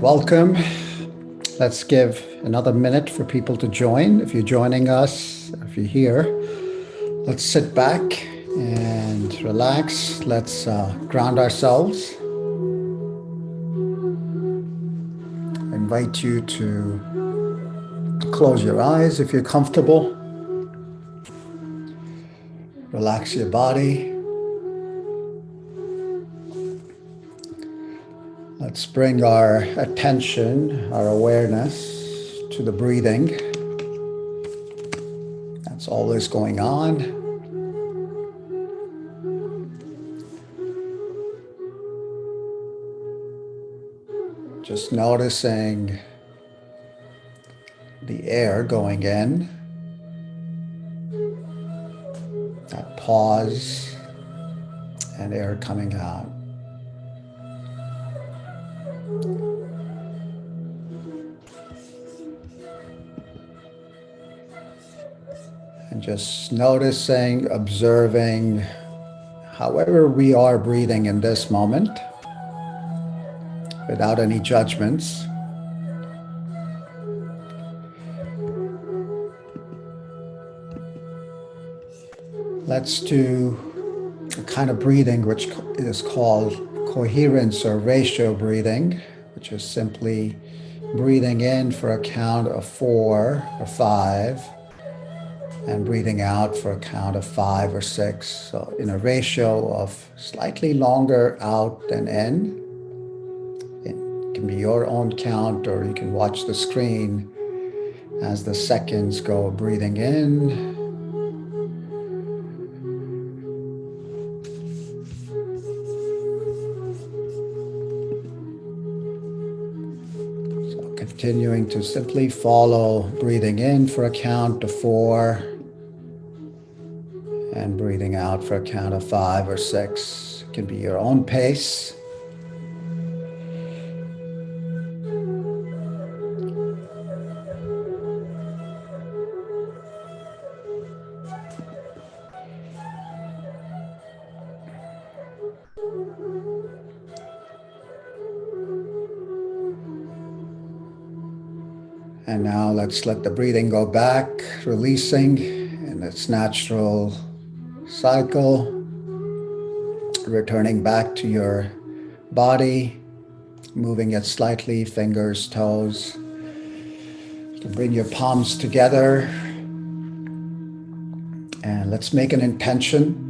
Welcome. Let's give another minute for people to join. If you're joining us, if you're here, let's sit back and relax. Let's ground ourselves. I invite you to close your eyes if you're comfortable. Relax your body. Let's bring our attention, our awareness to the breathing. That's always going on. Just noticing the air going in, that pause, and air coming out. And just noticing, observing, however we are breathing in this moment, without any judgments. Let's do a kind of breathing which is called coherence or ratio breathing, which is simply breathing in for a count of 4 or 5 and breathing out for a count of 5 or 6. So in a ratio of slightly longer out than in. It can be your own count, or you can watch the screen as the seconds go breathing in. So continuing to simply follow breathing in for a count of 4 and breathing out for a count of 5 or 6. It can be your own pace. And now let's let the breathing go back, releasing in its natural cycle, returning back to your body, moving it slightly, fingers, toes. You can bring your palms together, and let's make an intention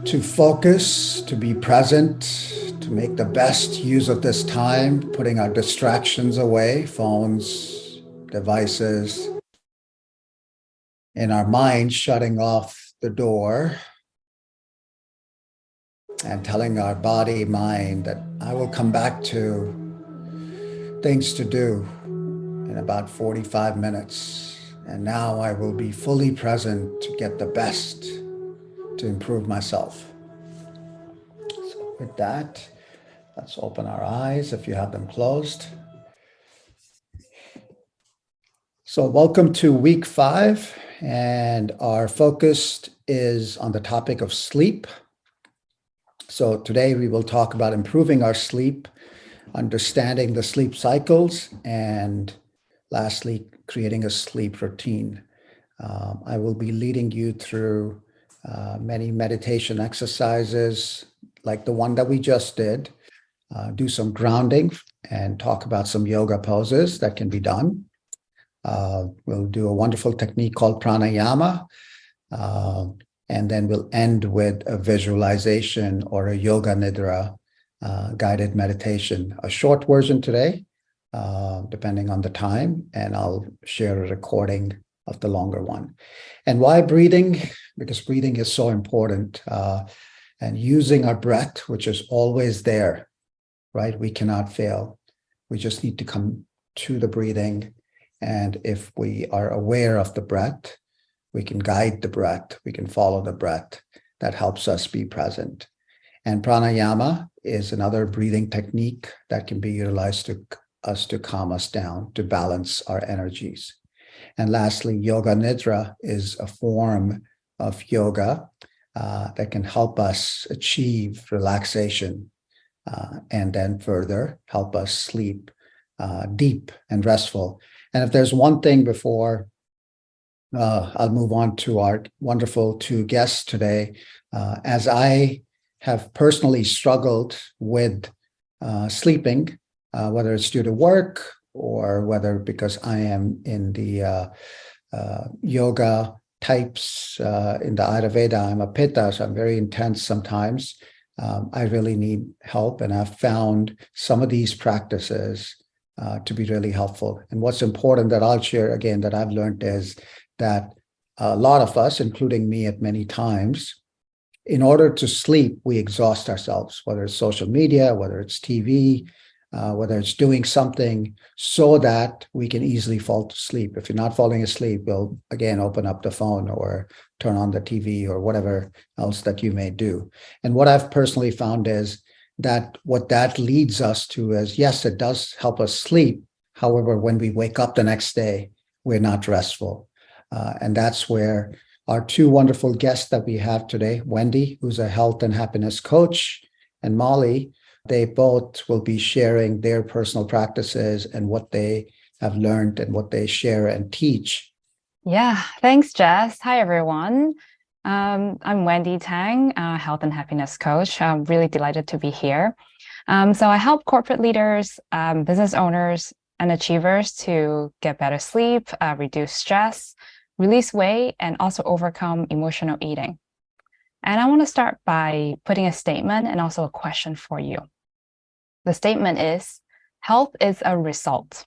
to focus, to be present, to make the best use of this time, putting our distractions away, phones, devices, in our mind, shutting off the door and telling our body, mind that I will come back to things to do in about 45 minutes. And now I will be fully present to get the best, to improve myself. So with that, let's open our eyes if you have them closed. So welcome to week 5, and our focus is on the topic of sleep. So today we will talk about improving our sleep, understanding the sleep cycles, and lastly, creating a sleep routine. I will be leading you through many meditation exercises like the one that we just did, do some grounding, and talk about some yoga poses that can be done. We'll do a wonderful technique called pranayama, and then we'll end with a visualization or a yoga nidra guided meditation, a short version today, depending on the time, and I'll share a recording of the longer one. And why breathing? Because breathing is so important, and using our breath, which is always there, right? We cannot fail. We just need to come to the breathing. And if we are aware of the breath, we can guide the breath, we can follow the breath. That helps us be present. And pranayama is another breathing technique that can be utilized to calm us down, to balance our energies. And lastly, yoga nidra is a form of yoga that can help us achieve relaxation and then further help us sleep deep and restful. And if there's one thing before I'll move on to our wonderful two guests today, as I have personally struggled with sleeping, whether it's due to work or whether because I am in the yoga types in the Ayurveda, I'm a Pitta, so I'm very intense sometimes. I really need help, and I've found some of these practices to be really helpful. And what's important that I'll share again that I've learned is that a lot of us, including me at many times, in order to sleep, we exhaust ourselves, whether it's social media, whether it's TV, whether it's doing something so that we can easily fall to sleep. If you're not falling asleep, we'll again open up the phone or turn on the TV or whatever else that you may do. And what I've personally found is that what that leads us to is, yes, it does help us sleep. However, when we wake up the next day, we're not restful. And that's where our two wonderful guests that we have today, Wendy, who's a health and happiness coach, and Molly, they both will be sharing their personal practices and what they have learned and what they share and teach. Yeah, thanks, Jess. Hi, everyone. I'm Wendy Tang, health and happiness coach. I'm really delighted to be here. So I help corporate leaders, business owners, and achievers to get better sleep, reduce stress, release weight, and also overcome emotional eating. And I want to start by putting a statement and also a question for you. The statement is, health is a result.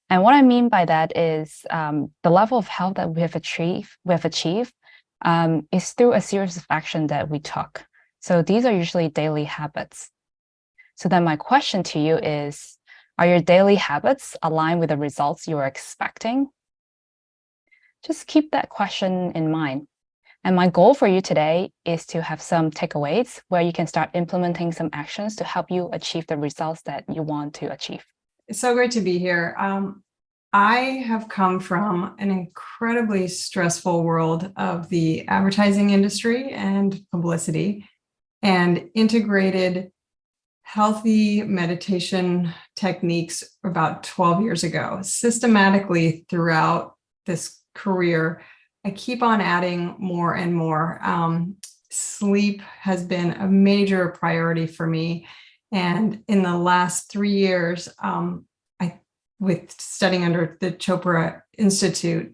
And what I mean by that is the level of health that we have achieved is through a series of action that we took. So these are usually daily habits. So then my question to you is, are your daily habits aligned with the results you are expecting? Just keep that question in mind. And my goal for you today is to have some takeaways where you can start implementing some actions to help you achieve the results that you want to achieve. It's so great to be here. I have come from an incredibly stressful world of the advertising industry and publicity, and integrated healthy meditation techniques about 12 years ago. Systematically throughout this career, I keep on adding more and more. Sleep has been a major priority for me. And in the last 3 years, with studying under the Chopra Institute,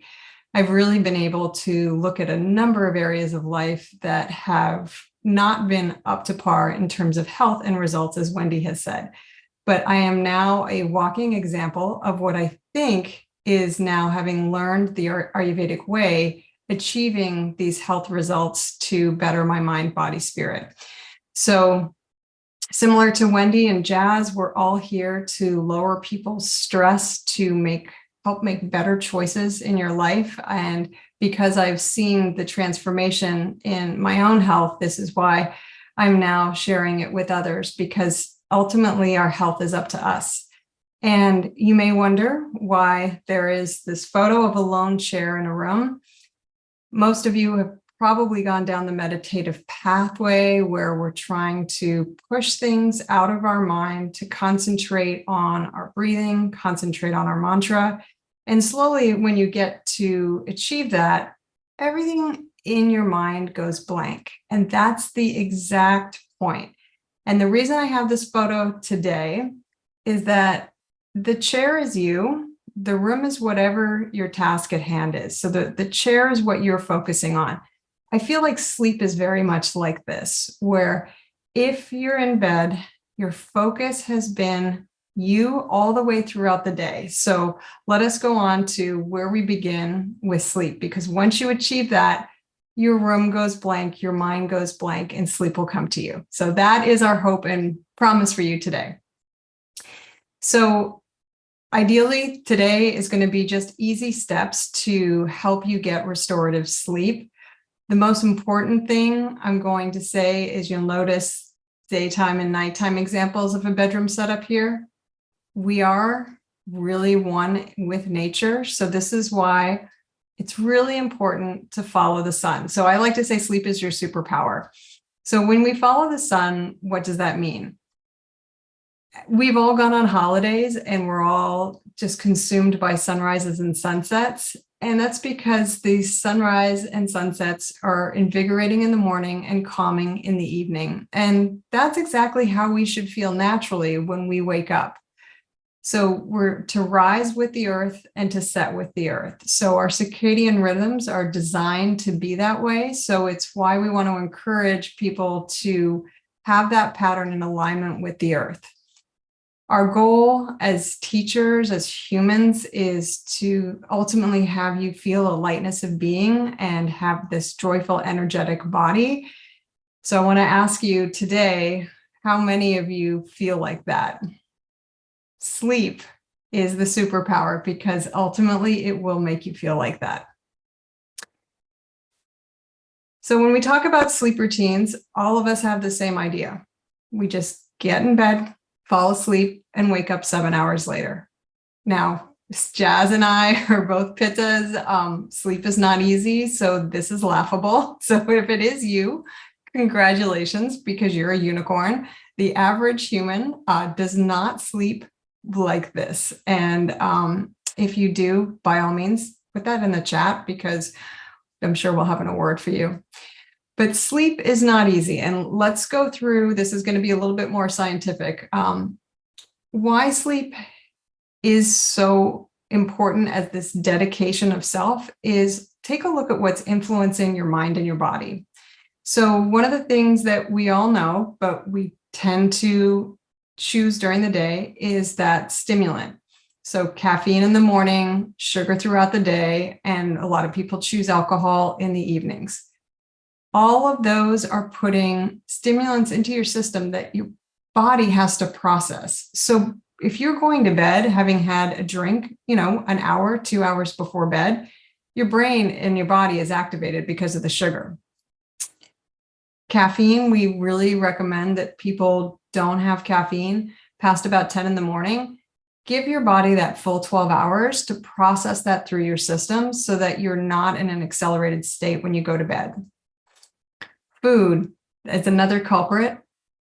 I've really been able to look at a number of areas of life that have not been up to par in terms of health and results, as Wendy has said. But I am now a walking example of what I think is now, having learned the Ayurvedic way, achieving these health results to better my mind, body, spirit. So similar to Wendy and Jazz, we're all here to lower people's stress, to help make better choices in your life. And because I've seen the transformation in my own health, this is why I'm now sharing it with others, because ultimately our health is up to us. And you may wonder why there is this photo of a lone chair in a room. Most of you have probably gone down the meditative pathway where we're trying to push things out of our mind to concentrate on our breathing, concentrate on our mantra. And slowly, when you get to achieve that, everything in your mind goes blank. And that's the exact point. And the reason I have this photo today is that the chair is you, the room is whatever your task at hand is. So the chair is what you're focusing on. I feel like sleep is very much like this, where if you're in bed, your focus has been you all the way throughout the day. So let us go on to where we begin with sleep, because once you achieve that, your room goes blank, your mind goes blank, and sleep will come to you. So that is our hope and promise for you today. So ideally, today is going to be just easy steps to help you get restorative sleep. The most important thing I'm going to say is, you'll notice daytime and nighttime examples of a bedroom setup here. We are really one with nature. So this is why it's really important to follow the sun. So I like to say sleep is your superpower. So when we follow the sun, what does that mean? we've all gone on holidays and we're all just consumed by sunrises and sunsets. And that's because the sunrise and sunsets are invigorating in the morning and calming in the evening. And that's exactly how we should feel naturally when we wake up. So we're to rise with the earth and to set with the earth. So our circadian rhythms are designed to be that way. So it's why we want to encourage people to have that pattern in alignment with the earth. Our goal as teachers, as humans, is to ultimately have you feel a lightness of being and have this joyful, energetic body. So I want to ask you today, how many of you feel like that? Sleep is the superpower because ultimately it will make you feel like that. So when we talk about sleep routines, all of us have the same idea. We just get in bed, fall asleep, and wake up 7 hours later. Now, Jazz and I are both Pittas. Sleep is not easy, so this is laughable. So if it is you, congratulations, because you're a unicorn. The average human does not sleep like this. And if you do, by all means, put that in the chat because I'm sure we'll have an award for you. But sleep is not easy. And let's go through, this is going to be a little bit more scientific. Why sleep is so important as this dedication of self is take a look at what's influencing your mind and your body. So one of the things that we all know, but we tend to choose during the day is that stimulant. So caffeine in the morning, sugar throughout the day, and a lot of people choose alcohol in the evenings. All of those are putting stimulants into your system that your body has to process. So if you're going to bed having had a drink, an hour, 2 hours before bed, your brain and your body is activated because of the sugar. Caffeine, we really recommend that people don't have caffeine past about 10 in the morning. Give your body that full 12 hours to process that through your system so that you're not in an accelerated state when you go to bed. Food is another culprit.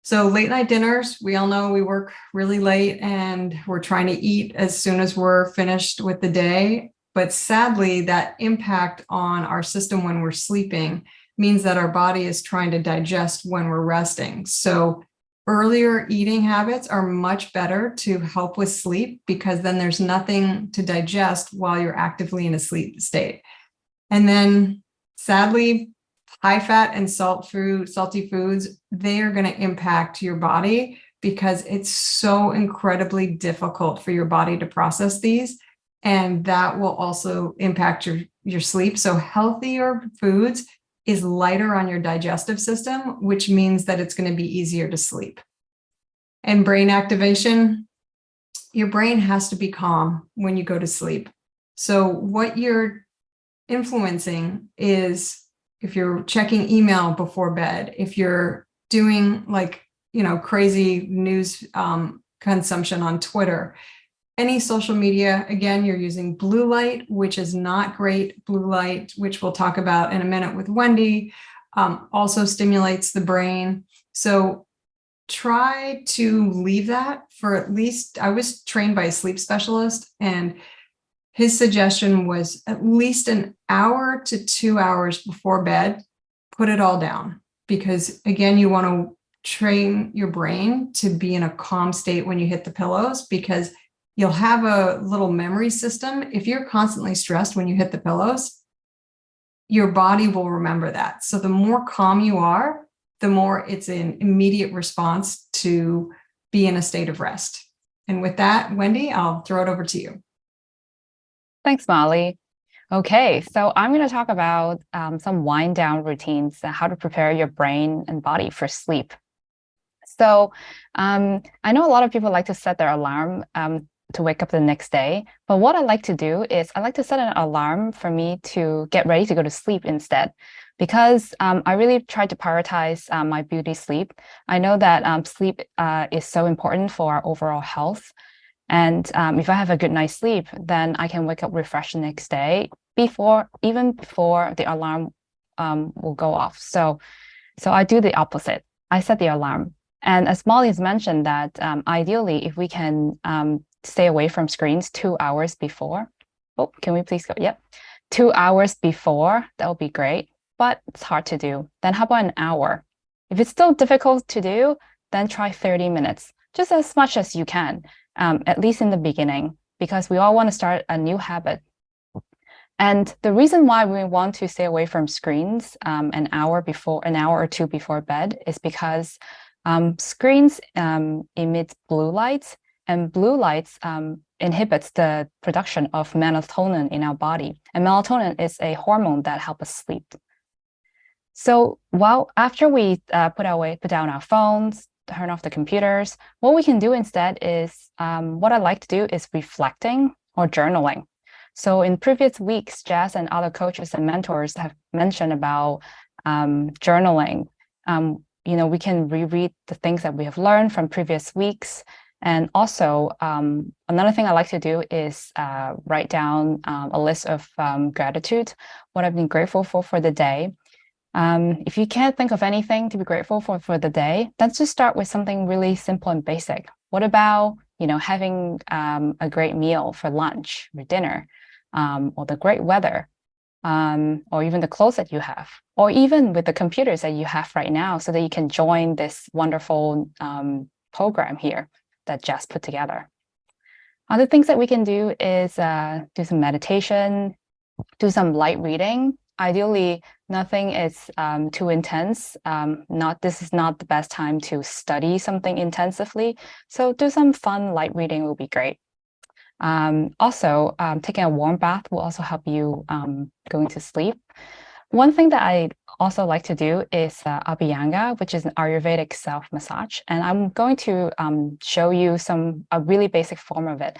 So late night dinners, we all know we work really late and we're trying to eat as soon as we're finished with the day. But sadly, that impact on our system when we're sleeping means that our body is trying to digest when we're resting. So earlier eating habits are much better to help with sleep because then there's nothing to digest while you're actively in a sleep state. And then sadly, high fat and salty foods, they are going to impact your body because it's so incredibly difficult for your body to process these. And that will also impact your sleep. So healthier foods is lighter on your digestive system, which means that it's going to be easier to sleep. And brain activation, your brain has to be calm when you go to sleep. So what you're influencing is if you're checking email before bed, if you're doing crazy news consumption on Twitter, any social media, again, you're using blue light, which is not great. Blue light, which we'll talk about in a minute with Wendy, also stimulates the brain. So try to leave that for at least, I was trained by a sleep specialist, and his suggestion was at least an hour to 2 hours before bed, put it all down. Because again, you want to train your brain to be in a calm state when you hit the pillows, because you'll have a little memory system. If you're constantly stressed when you hit the pillows, your body will remember that. So the more calm you are, the more it's an immediate response to be in a state of rest. And with that, Wendy, I'll throw it over to you. Thanks, Molly. Okay, so I'm going to talk about some wind down routines, how to prepare your brain and body for sleep. So I know a lot of people like to set their alarm to wake up the next day. But what I like to do is I like to set an alarm for me to get ready to go to sleep instead, because I really try to prioritize my beauty sleep. I know that sleep is so important for our overall health. And if I have a good night's sleep, then I can wake up refreshed the next day even before the alarm will go off. So I do the opposite. I set the alarm And as Molly has mentioned that ideally, if we can stay away from screens 2 hours before. Oh, can we please go? Yep. 2 hours before, that would be great, but it's hard to do. Then how about an hour? If it's still difficult to do, then try 30 minutes, just as much as you can, at least in the beginning, because we all want to start a new habit. And the reason why we want to stay away from screens an hour or two before bed is because screens emit blue lights, and blue lights inhibits the production of melatonin in our body. And melatonin is a hormone that helps us sleep. So after we put down our phones, turn off the computers, what we can do instead is what I like to do is reflecting or journaling. So in previous weeks, Jess and other coaches and mentors have mentioned about journaling. We can reread the things that we have learned from previous weeks. And also, another thing I like to do is write down a list of gratitude, what I've been grateful for the day. If you can't think of anything to be grateful for the day, let's just start with something really simple and basic. What about, having a great meal for lunch or dinner, or the great weather, or even the clothes that you have, or even with the computers that you have right now, so that you can join this wonderful program here that Jess put together. Other things that we can do is do some meditation, do some light reading. Ideally, nothing is too intense. This is not the best time to study something intensively. So do some fun light reading will be great. Also, taking a warm bath will also help you going to sleep. One thing that I also like to do is Abhyanga, which is an Ayurvedic self-massage. And I'm going to show you a really basic form of it.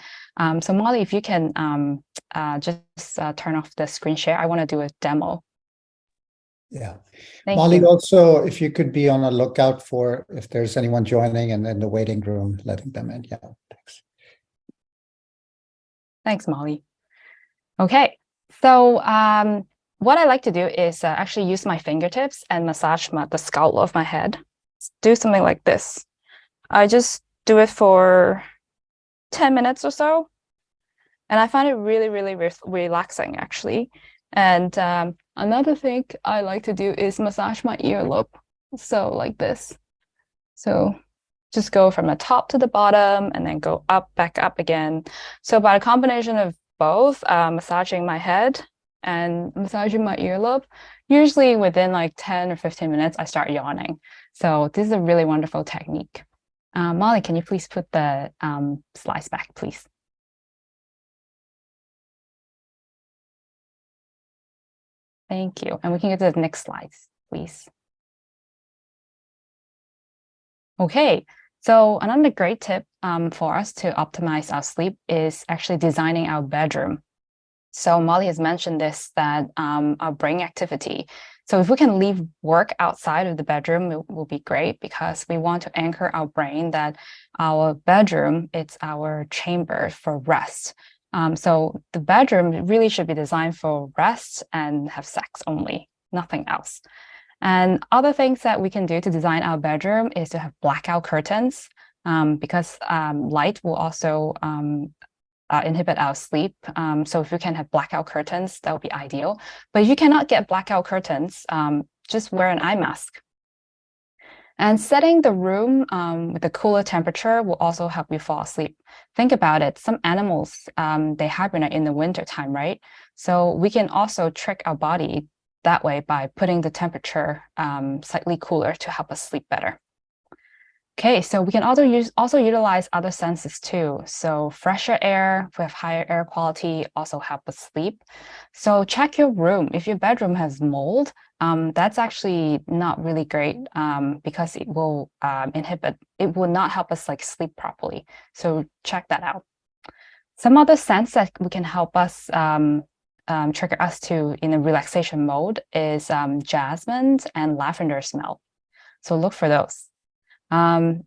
So Molly, if you can just turn off the screen share, I want to do a demo. Yeah. Thank Molly, you. also, if you could be on a lookout for if there's anyone joining and in the waiting room, letting them in. Yeah, thanks. Thanks, Molly. Okay, so what I like to do is actually use my fingertips and massage the scalp of my head. Do something like this. I just do it for 10 minutes or so. And I find it really, really relaxing, actually. And another thing I like to do is massage my earlobe. So like this. So just go from the top to the bottom and then go up, back up again. So by a combination of both, massaging my head and massaging my earlobe, usually within like 10 or 15 minutes, I start yawning. So this is a really wonderful technique. Molly, can you please put the slides back, please? Thank you. And we can go to the next slides, please. Okay, so another great tip for us to optimize our sleep is actually designing our bedroom. So Molly has mentioned this, that our brain activity. So if we can leave work outside of the bedroom, it will be great, because we want to anchor our brain that our bedroom, it's our chamber for rest. So the bedroom really should be designed for rest and have sex only, nothing else. And other things that we can do to design our bedroom is to have blackout curtains, because light will also inhibit our sleep. So if you can have blackout curtains, that would be ideal. But if you cannot get blackout curtains, just wear an eye mask. And setting the room with a cooler temperature will also help you fall asleep. Think about it. Some animals, they hibernate in the winter time, right? So we can also trick our body that way by putting the temperature slightly cooler to help us sleep better. Okay, so we can also utilize other senses too. So fresher air with higher air quality also help us sleep. So check your room. If your bedroom has mold, that's actually not really great, because it will it will not help us like sleep properly. So check that out. Some other scents that we can help us trigger us to in a relaxation mode is jasmine and lavender smell. So look for those. Other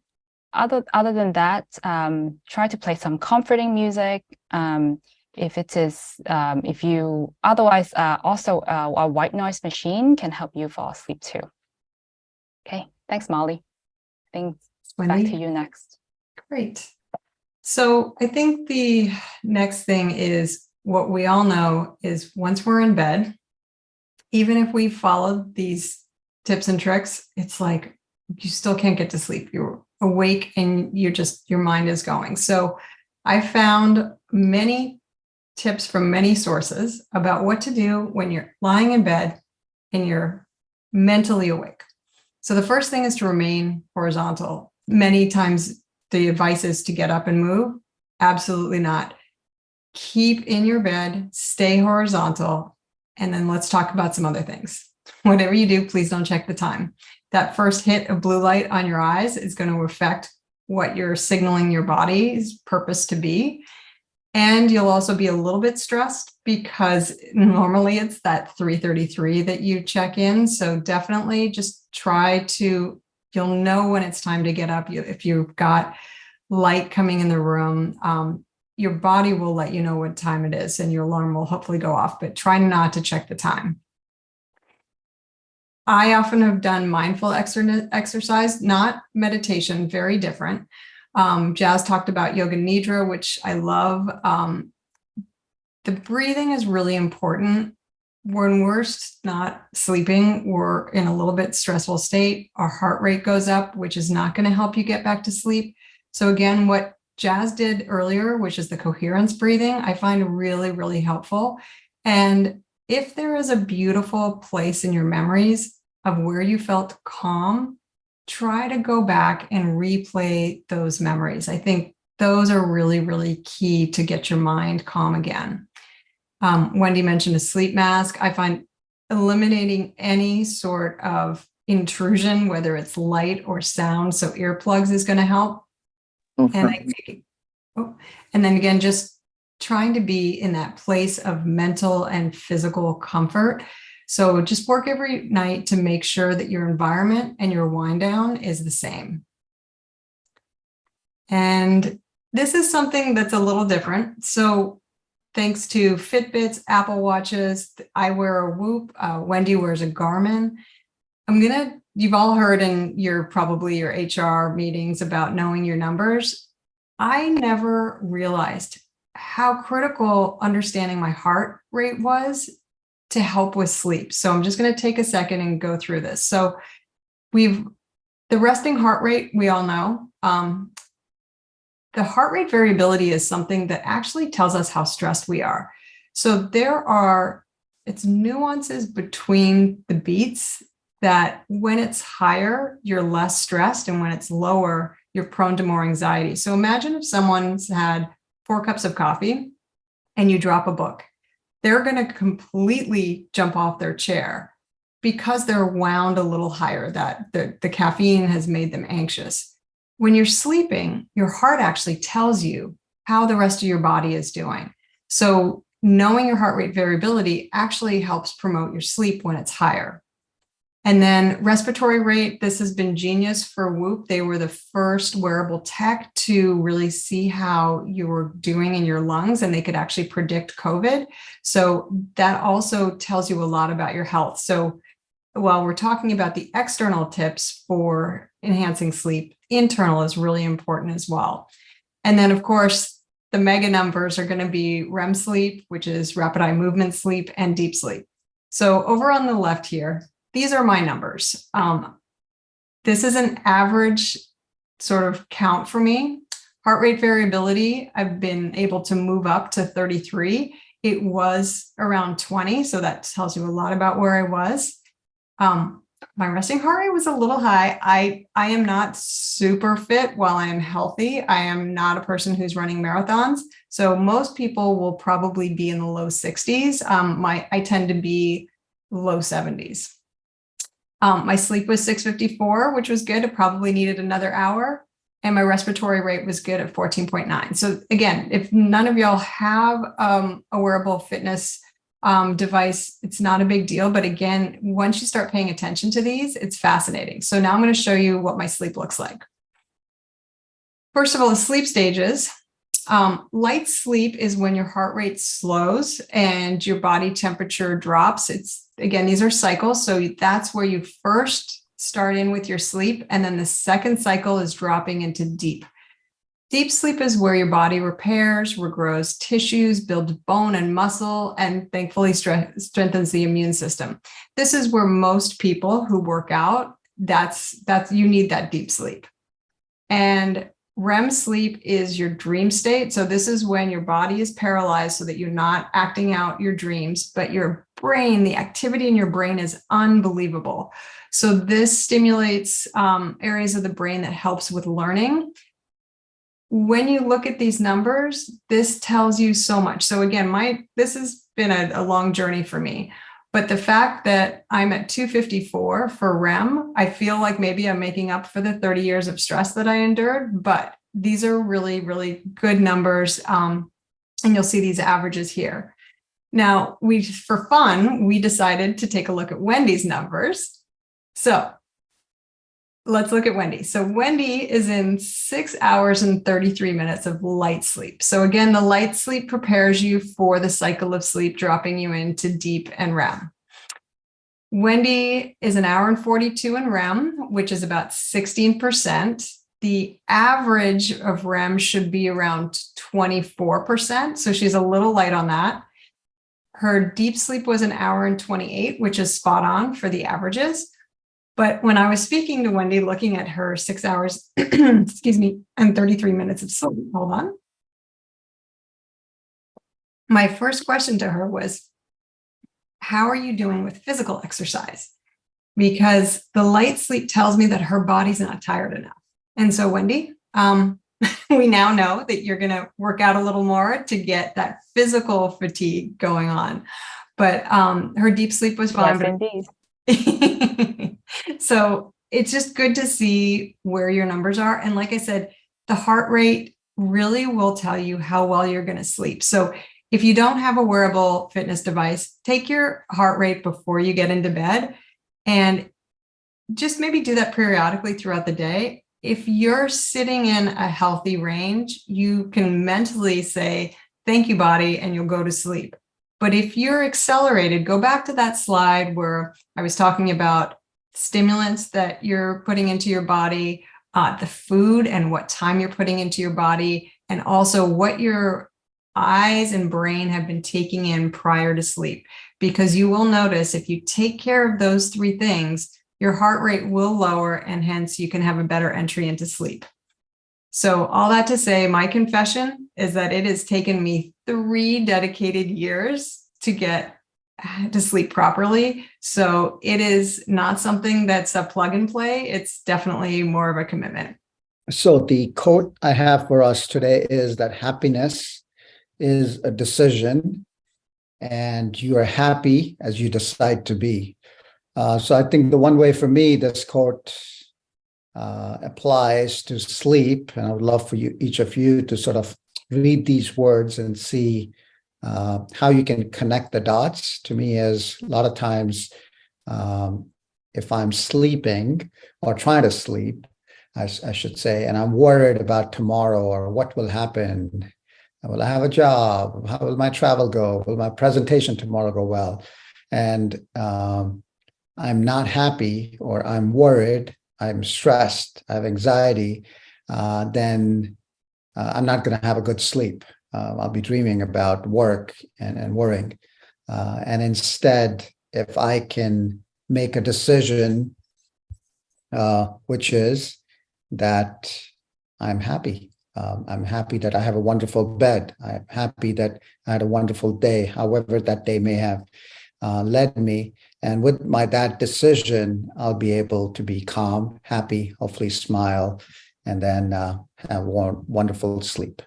than that, try to play some comforting music. Otherwise, also a white noise machine can help you fall asleep too. Okay, thanks, Molly. Thanks. Wendy? back to you next. Great. So I think the next thing is what we all know is once we're in bed, even if we followed these tips and tricks, it's like you still can't get to sleep. You're awake and your mind is going. So I found many tips from many sources about what to do when you're lying in bed and you're mentally awake. So the first thing is to remain horizontal. Many times the advice is to get up and move. Absolutely not. Keep in your bed, stay horizontal, and then let's talk about some other things. Whatever you do, please don't check the time. That first hit of blue light on your eyes is going to affect what you're signaling your body's purpose to be. And you'll also be a little bit stressed because normally it's that 3:33 that you check in. So definitely just you'll know when it's time to get up. If you've got light coming in the room, your body will let you know what time it is and your alarm will hopefully go off, but try not to check the time. I often have done mindful exercise, not meditation, very different. Jazz talked about yoga nidra, which I love. The breathing is really important. When we're not sleeping, we're in a little bit stressful state. Our heart rate goes up, which is not going to help you get back to sleep. So again, what Jazz did earlier, which is the coherence breathing, I find really, really helpful. And if there is a beautiful place in your memories of where you felt calm, try to go back and replay those memories. I think those are really, really key to get your mind calm again. Wendy mentioned a sleep mask. I find eliminating any sort of intrusion, whether it's light or sound, so earplugs is going to help. And then again, just trying to be in that place of mental and physical comfort. So just work every night to make sure that your environment and your wind down is the same. And this is something that's a little different. So thanks to Fitbits, Apple Watches, I wear a Whoop, Wendy wears a Garmin. You've all heard in your HR meetings about knowing your numbers. I never realized how critical understanding my heart rate was to help with sleep. So I'm just going to take a second and go through this. So the resting heart rate, we all know. The heart rate variability is something that actually tells us how stressed we are. So it's nuances between the beats that when it's higher, you're less stressed, and when it's lower, you're prone to more anxiety. So imagine if someone's had 4 cups of coffee and you drop a book. They're going to completely jump off their chair because they're wound a little higher, that the caffeine has made them anxious. When you're sleeping, your heart actually tells you how the rest of your body is doing. So knowing your heart rate variability actually helps promote your sleep when it's higher. And then respiratory rate, this has been genius for Whoop. They were the first wearable tech to really see how you were doing in your lungs, and they could actually predict COVID. So that also tells you a lot about your health. So while we're talking about the external tips for enhancing sleep, internal is really important as well. And then, of course, the mega numbers are going to be REM sleep, which is rapid eye movement sleep, and deep sleep. So over on the left here, these are my numbers. This is an average sort of count for me. Heart rate variability, I've been able to move up to 33. It was around 20, so that tells you a lot about where I was. My resting heart rate was a little high. I am not super fit while I am healthy. I am not a person who's running marathons. So most people will probably be in the low 60s. I tend to be low 70s. My sleep was 6:54, which was good. It probably needed another hour. And my respiratory rate was good at 14.9. So again, if none of y'all have a wearable fitness device, it's not a big deal. But again, once you start paying attention to these, it's fascinating. So now I'm going to show you what my sleep looks like. First of all, the sleep stages. Light sleep is when your heart rate slows and your body temperature drops. Again, these are cycles. So that's where you first start in with your sleep, and then the second cycle is dropping into deep. Deep sleep is where your body repairs, regrows tissues, builds bone and muscle, and thankfully strengthens the immune system. This is where most people who work out, that's you need that deep sleep. And REM sleep is your dream state. So this is when your body is paralyzed so that you're not acting out your dreams, but your brain, the activity in your brain is unbelievable. So this stimulates areas of the brain that helps with learning. When you look at these numbers, this tells you so much. So again, this has been a long journey for me, but the fact that I'm at 254 for REM, I feel like maybe I'm making up for the 30 years of stress that I endured, but these are really, really good numbers. And you'll see these averages here. Now, for fun, we decided to take a look at Wendy's numbers. So let's look at Wendy. So Wendy is in 6 hours and 33 minutes of light sleep. So again, the light sleep prepares you for the cycle of sleep, dropping you into deep and REM. Wendy is an hour and 42 in REM, which is about 16%. The average of REM should be around 24%. So she's a little light on that. Her deep sleep was an hour and 28, which is spot on for the averages. But when I was speaking to Wendy, looking at her 6 hours, excuse me, and 33 minutes of sleep, hold on. My first question to her was, how are you doing with physical exercise? Because the light sleep tells me that her body's not tired enough. And so Wendy, we now know that you're going to work out a little more to get that physical fatigue going on. But her deep sleep was fine. Yes, indeed. So it's just good to see where your numbers are. And like I said, the heart rate really will tell you how well you're going to sleep. So if you don't have a wearable fitness device, take your heart rate before you get into bed and just maybe do that periodically throughout the day. If you're sitting in a healthy range, you can mentally say, thank you, body, and you'll go to sleep. But if you're accelerated, go back to that slide where I was talking about stimulants that you're putting into your body, the food and what time you're putting into your body, and also what your eyes and brain have been taking in prior to sleep. Because you will notice if you take care of those three things, your heart rate will lower and hence you can have a better entry into sleep. So all that to say, my confession is that it has taken me 3 dedicated years to get to sleep properly. So it is not something that's a plug and play. It's definitely more of a commitment. So the quote I have for us today is that happiness is a decision and you are happy as you decide to be. So I think the one way for me, this quote applies to sleep. And I would love for each of you to sort of read these words and see how you can connect the dots. To me, is a lot of times, if I'm sleeping or trying to sleep, I should say, and I'm worried about tomorrow or what will happen. Will I have a job? How will my travel go? Will my presentation tomorrow go well? And I'm not happy, or I'm worried, I'm stressed, I have anxiety, then I'm not going to have a good sleep. I'll be dreaming about work and worrying. And instead, if I can make a decision, which is that I'm happy. I'm happy that I have a wonderful bed. I'm happy that I had a wonderful day, however that day may have led me. And with that decision, I'll be able to be calm, happy, hopefully smile, and then have wonderful sleep.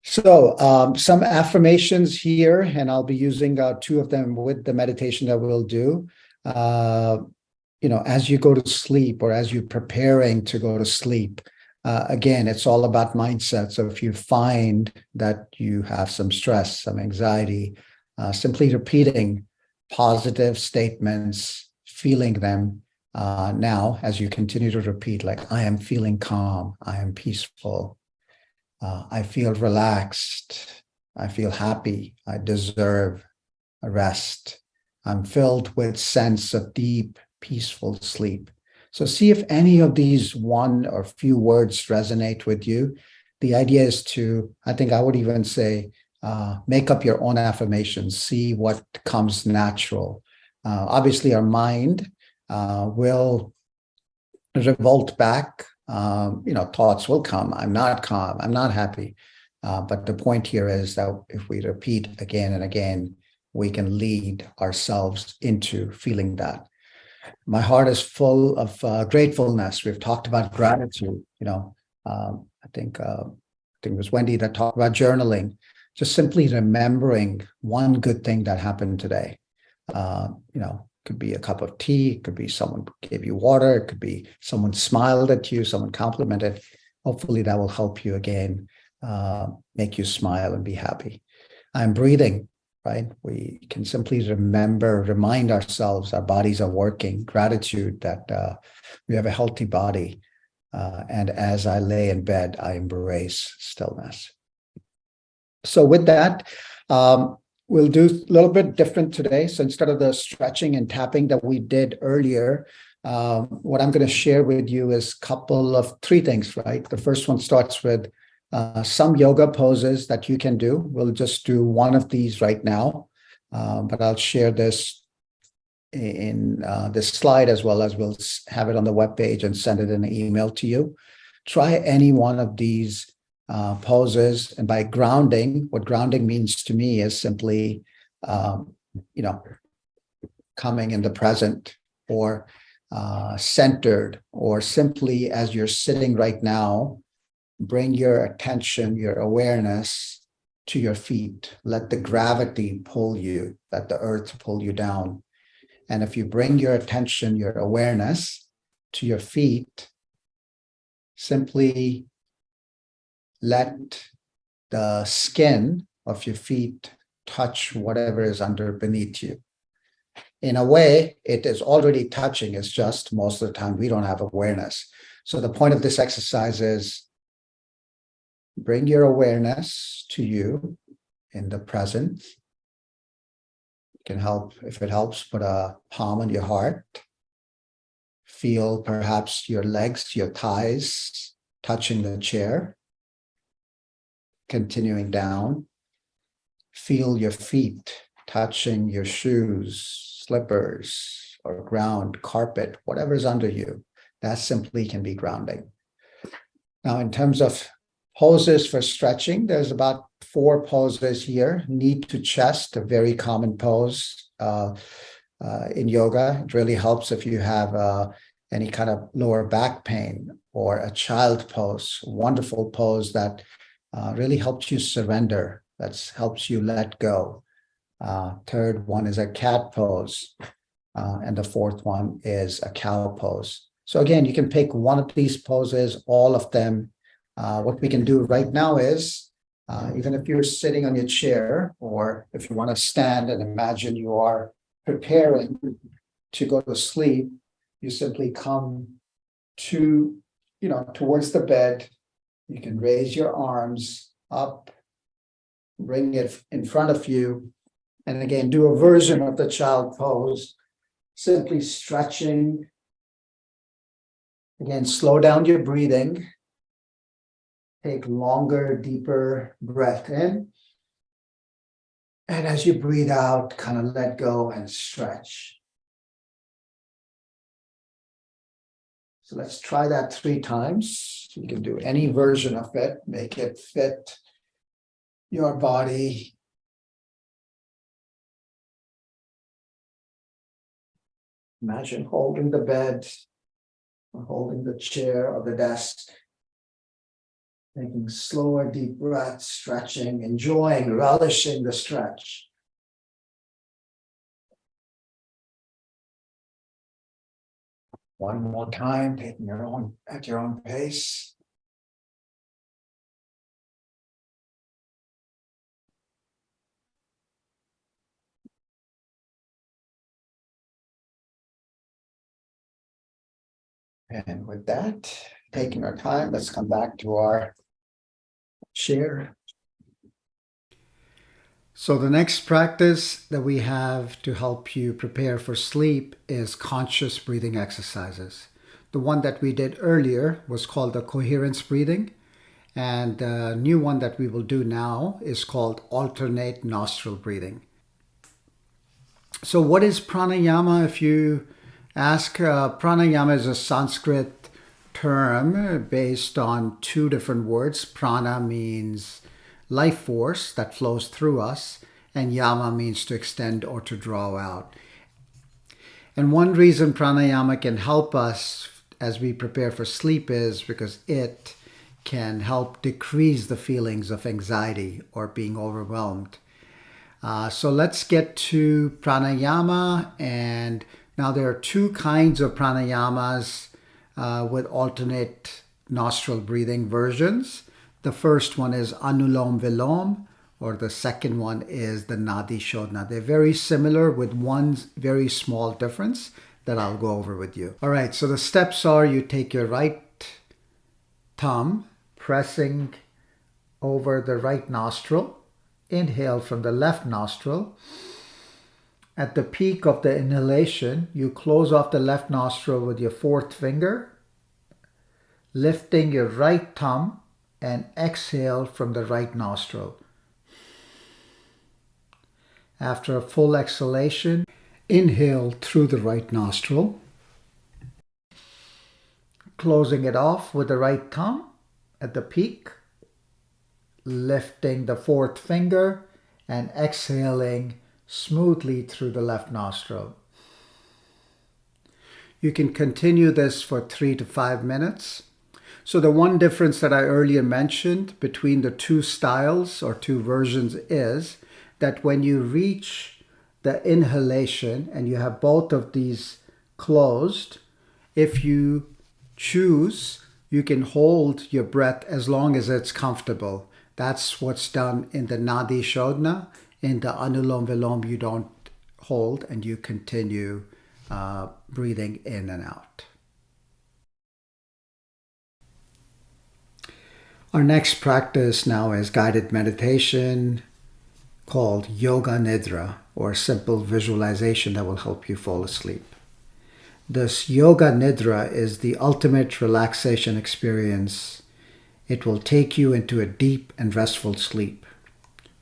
So some affirmations here, and I'll be using 2 of them with the meditation that we'll do. As you go to sleep or as you're preparing to go to sleep, again, it's all about mindset. So if you find that you have some stress, some anxiety, simply repeating positive statements, feeling them now as you continue to repeat, like, I am feeling calm, I am peaceful, I feel relaxed, I feel happy, I deserve a rest, I'm filled with sense of deep peaceful sleep. So see if any of these one or few words resonate with you. The idea is to, I think I would even say, make up your own affirmations, see what comes natural. Obviously, our mind will revolt back. Thoughts will come. I'm not calm. I'm not happy. But the point here is that if we repeat again and again, we can lead ourselves into feeling that. My heart is full of gratefulness. We've talked about gratitude. I think it was Wendy that talked about journaling. Just simply remembering one good thing that happened today. Could be a cup of tea. It could be someone gave you water. It could be someone smiled at you. Someone complimented. Hopefully, that will help you again, make you smile and be happy. I'm breathing. Right? We can simply remind ourselves our bodies are working, gratitude that we have a healthy body. And as I lay in bed, I embrace stillness. So with that, we'll do a little bit different today. So instead of the stretching and tapping that we did earlier, what I'm going to share with you is three things, right? The first one starts with some yoga poses that you can do. We'll just do one of these right now, but I'll share this in this slide as well as we'll have it on the webpage and send it in an email to you. Try any one of these poses, and by grounding, what grounding means to me is simply, coming in the present or centered, or simply as you're sitting right now, bring your attention, your awareness to your feet. Let the gravity pull you, let the earth pull you down. And if you bring your attention, your awareness to your feet, simply let the skin of your feet touch whatever is beneath you. In a way, it is already touching. It's just most of the time we don't have awareness. So the point of this exercise is bring your awareness to you in the present. It can help, if it helps, put a palm on your heart. Feel perhaps your legs, your thighs touching the chair. Continuing down. Feel your feet touching your shoes, slippers, or ground, carpet, whatever's under you. That simply can be grounding. Now, in terms of poses for stretching, there's about 4 poses here. Knee to chest, a very common pose in yoga. It really helps if you have any kind of lower back pain, or a child pose, wonderful pose that really helps you surrender, that helps you let go. Third one is a cat pose, and the fourth one is a cow pose. So again, you can pick one of these poses, all of them. What we can do right now is, even if you're sitting on your chair, or if you want to stand and imagine you are preparing to go to sleep, you simply come towards the bed. You can raise your arms up, bring it in front of you, and again, do a version of the child pose, simply stretching. Again, slow down your breathing. Take longer, deeper breath in. And as you breathe out, kind of let go and stretch. So let's try that 3 times. You can do any version of it, make it fit your body. Imagine holding the bed, or holding the chair or the desk. Taking slower, deep breaths, stretching, enjoying, relishing the stretch. One more time, taking at your own pace. And with that, taking our time, let's come back to our share. So the next practice that we have to help you prepare for sleep is conscious breathing exercises. The one that we did earlier was called the coherence breathing, and the new one that we will do now is called alternate nostril breathing. So what is pranayama? If you ask, pranayama is a Sanskrit term based on two different words. Prana means life force that flows through us, and yama means to extend or to draw out. And one reason pranayama can help us as we prepare for sleep is because it can help decrease the feelings of anxiety or being overwhelmed. So let's get to pranayama. And now there are two kinds of pranayamas with alternate nostril breathing versions. The first one is Anulom Vilom, or the second one is the Nadi Shodhana. They're very similar with one very small difference that I'll go over with you. All right, so the steps are you take your right thumb, pressing over the right nostril, inhale from the left nostril. At the peak of the inhalation, you close off the left nostril with your fourth finger, lifting your right thumb, and exhale from the right nostril. After a full exhalation, inhale through the right nostril, closing it off with the right thumb at the peak, lifting the fourth finger and exhaling smoothly through the left nostril. You can continue this for 3 to 5 minutes. So the one difference that I earlier mentioned between the two styles or two versions is that when you reach the inhalation and you have both of these closed, if you choose, you can hold your breath as long as it's comfortable. That's what's done in the Nadi Shodhana. In the Anulom Vilom, you don't hold and you continue breathing in and out. Our next practice now is guided meditation called Yoga Nidra, or simple visualization that will help you fall asleep. This Yoga Nidra is the ultimate relaxation experience. It will take you into a deep and restful sleep,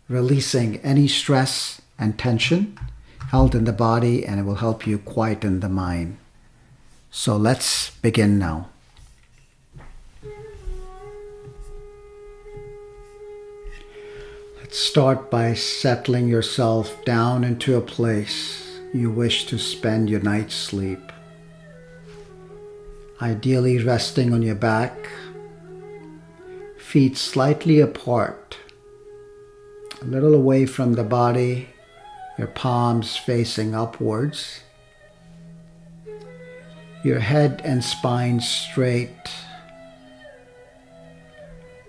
releasing any stress and tension held in the body, and it will help you quieten the mind. So let's begin now. Let's start by settling yourself down into a place you wish to spend your night's sleep. Ideally resting on your back, feet slightly apart, a little away from the body, your palms facing upwards, your head and spine straight.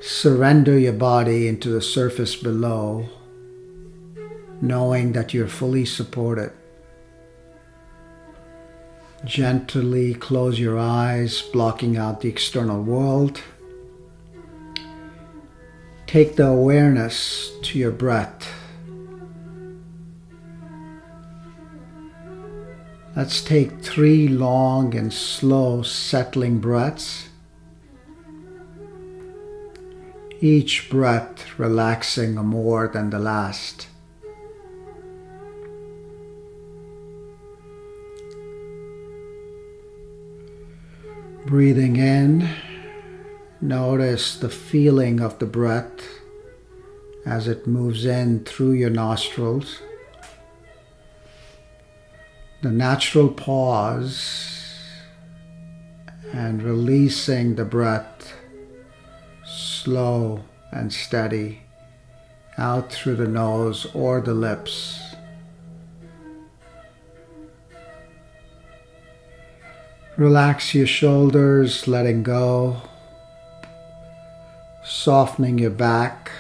Surrender your body into the surface below, knowing that you're fully supported. Gently close your eyes, blocking out the external world. Take the awareness to your breath. Let's take 3 long and slow settling breaths. Each breath relaxing more than the last. Breathing in, notice the feeling of the breath as it moves in through your nostrils. The natural pause and releasing the breath slow and steady out through the nose or the lips. Relax your shoulders, letting go, softening your back,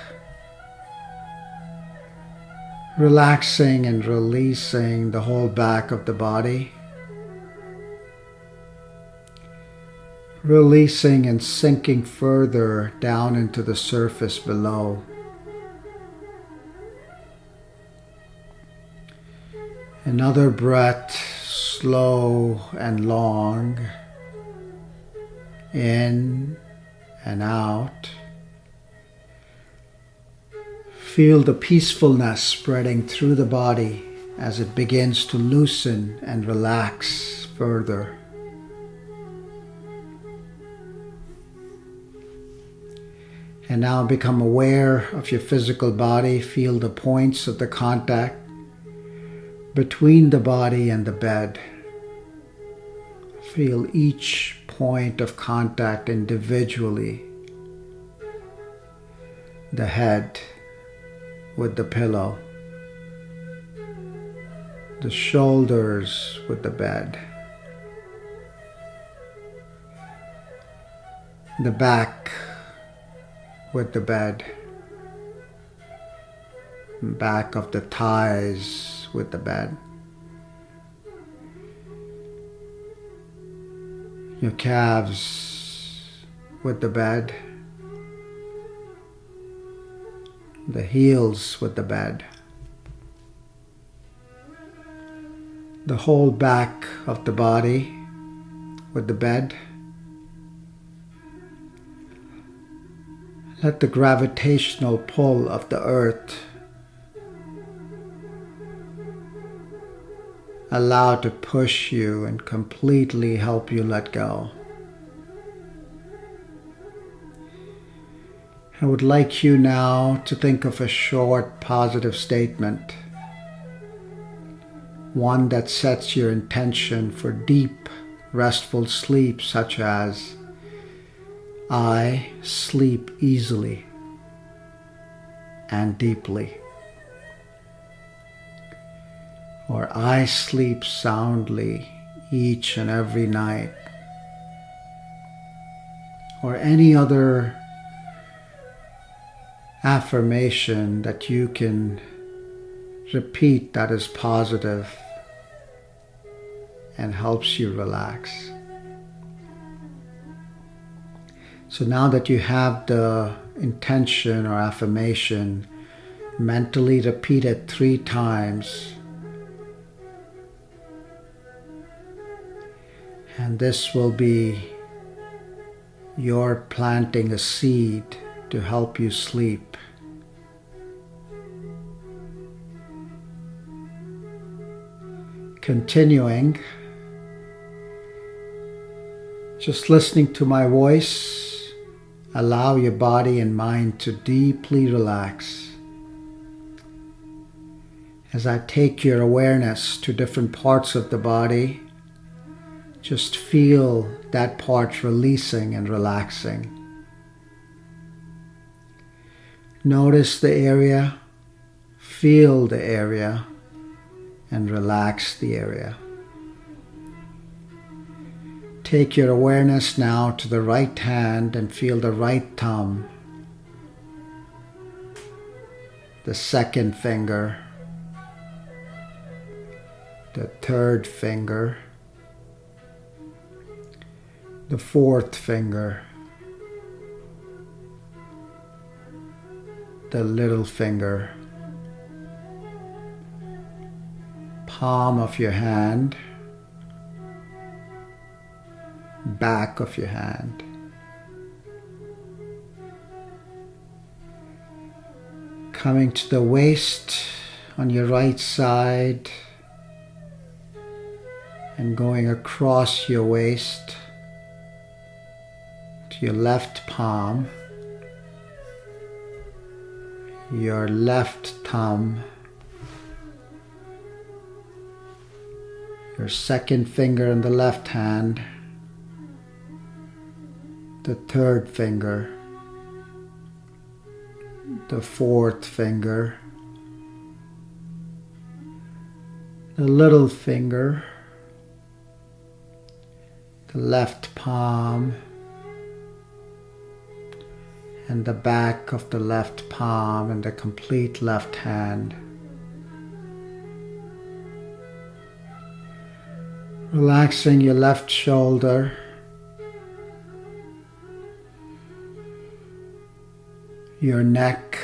relaxing and releasing the whole back of the body. Releasing and sinking further down into the surface below. Another breath, slow and long, in and out. Feel the peacefulness spreading through the body as it begins to loosen and relax further. And now become aware of your physical body. Feel the points of the contact between the body and the bed. Feel each point of contact individually. The head with the pillow. The shoulders with the bed. The back with the bed. Back of the thighs with the bed. Your calves with the bed. The heels with the bed. The whole back of the body with the bed. Let the gravitational pull of the earth allow to push you and completely help you let go. I would like you now to think of a short positive statement, one that sets your intention for deep, restful sleep, such as, I sleep easily and deeply. Or I sleep soundly each and every night. Or any other affirmation that you can repeat that is positive and helps you relax. So now that you have the intention or affirmation, mentally repeat it 3 times. And this will be your planting a seed to help you sleep. Continuing, just listening to my voice, allow your body and mind to deeply relax. As I take your awareness to different parts of the body, just feel that part releasing and relaxing. Notice the area, feel the area, and relax the area. Take your awareness now to the right hand and feel the right thumb, the second finger, the third finger, the fourth finger, the little finger, palm of your hand, back of your hand. Coming to the waist on your right side and going across your waist to your left palm, your left thumb, your second finger in the left hand, the third finger, the fourth finger, the little finger, the left palm, and the back of the left palm and the complete left hand. Relaxing your left shoulder, your neck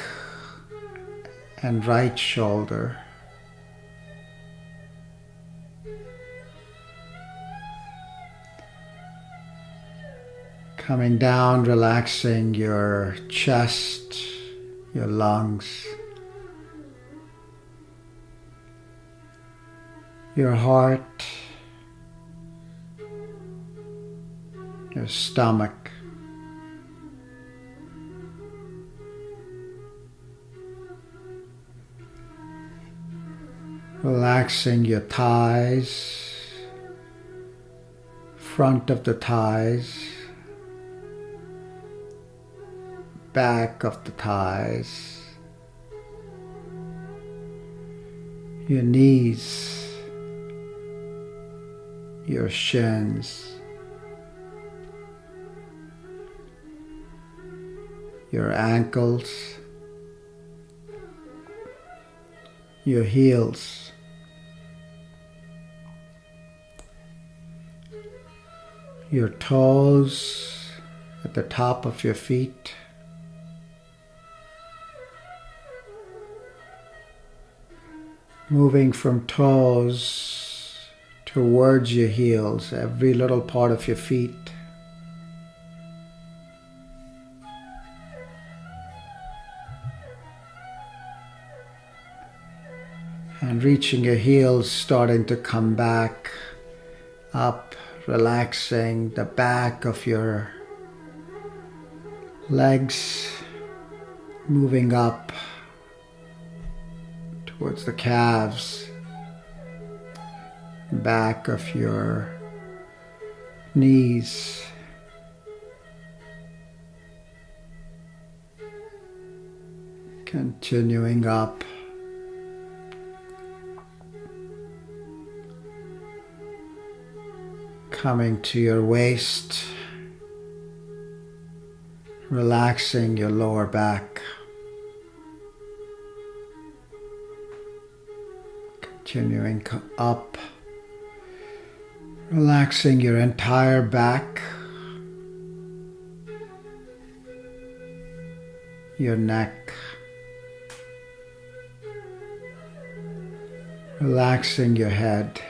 and right shoulder, Coming down, relaxing your chest, your lungs, your heart, your stomach, relaxing your thighs, front of the thighs, back of the thighs, your knees, your shins, your ankles, your heels, your toes at the top of your feet, moving from toes towards your heels, every little part of your feet. And reaching your heels, starting to come back up, relaxing the back of your legs, moving up towards the calves, back of your knees, continuing up, coming to your waist, relaxing your lower back, continuing up, relaxing your entire back, your neck, relaxing your head,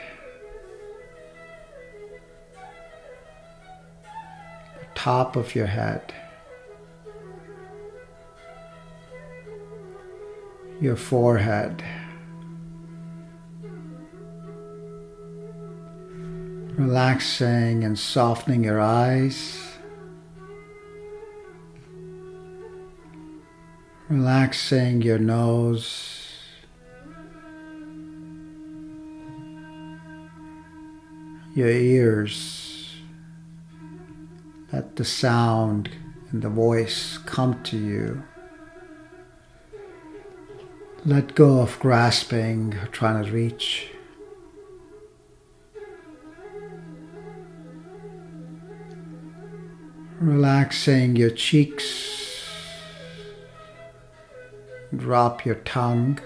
the top of your head, your forehead, relaxing and softening your eyes, relaxing your nose, your ears. Let the sound and the voice come to you. Let go of grasping, trying to reach. Relaxing your cheeks, drop your tongue,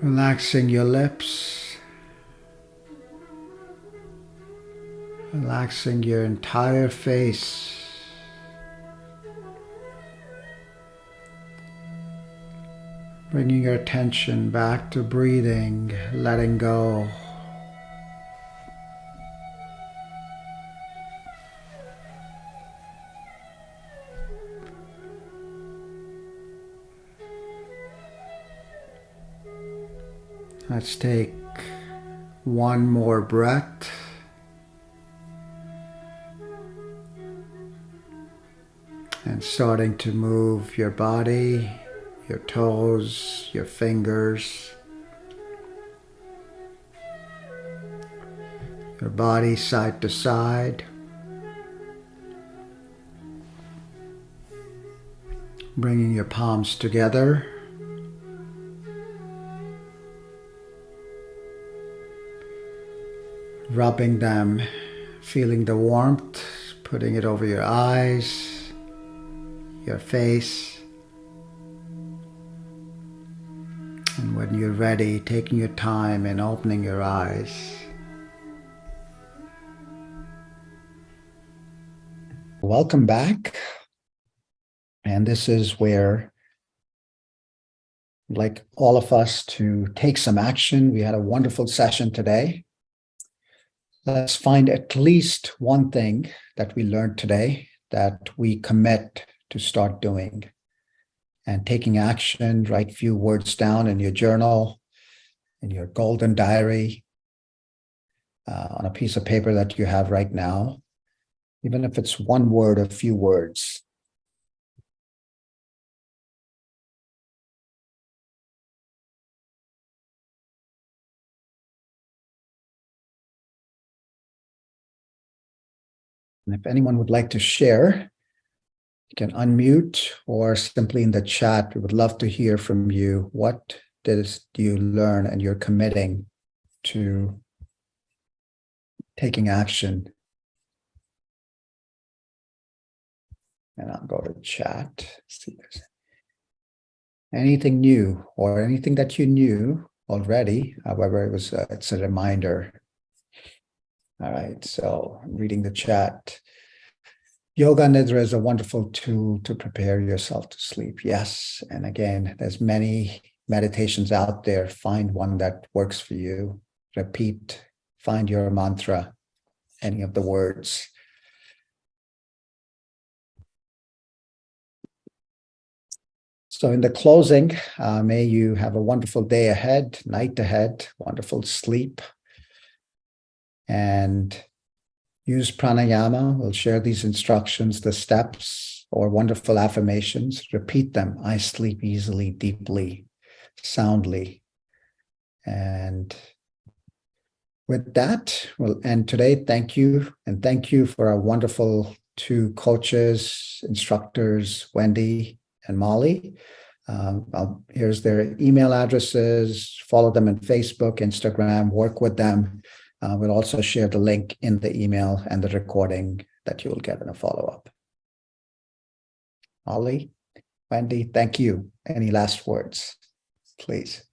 relaxing your lips, relaxing your entire face, bringing your attention back to breathing, letting go. Let's take one more breath. And starting to move your body, your toes, your fingers, your body side to side. Bringing your palms together. Rubbing them, feeling the warmth, putting it over your eyes, your face. And when you're ready, taking your time and opening your eyes. Welcome back. And this is where I'd like all of us to take some action. We had a wonderful session today. Let's find at least one thing that we learned today that we commit to start doing and taking action. Write few words down in your journal, in your golden diary, on a piece of paper that you have right now, even if it's one word or few words. And if anyone would like to share, you can unmute or simply in the chat. We would love to hear from you. What do you learn and you're committing to taking action? And I'll go to chat. See if there's anything new or anything that you knew already. However, it's a reminder. All right, so I'm reading the chat. Yoga Nidra is a wonderful tool to prepare yourself to sleep. Yes, and again, there's many meditations out there. Find one that works for you. Repeat, find your mantra, any of the words. So in the closing, may you have a wonderful day ahead, night ahead, wonderful sleep. And use pranayama. We'll share these instructions, the steps or wonderful affirmations. Repeat them. I sleep easily, deeply, soundly. And with that, we'll end today. Thank you. And thank you for our wonderful two coaches, instructors, Wendy and Molly. Here's their email addresses. Follow them on Facebook, Instagram, work with them. We'll also share the link in the email and the recording that you will get in a follow-up. Molly, Wendy, thank you. Any last words, please?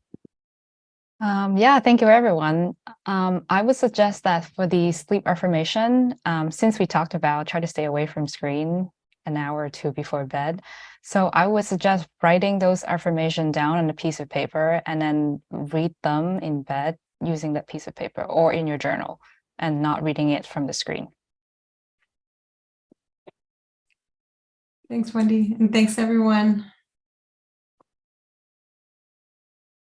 Yeah, thank you, everyone. I would suggest that for the sleep affirmation, since we talked about try to stay away from screen an hour or two before bed. So I would suggest writing those affirmations down on a piece of paper and then read them in bed using that piece of paper or in your journal and not reading it from the screen. Thanks, Wendy. And thanks, everyone.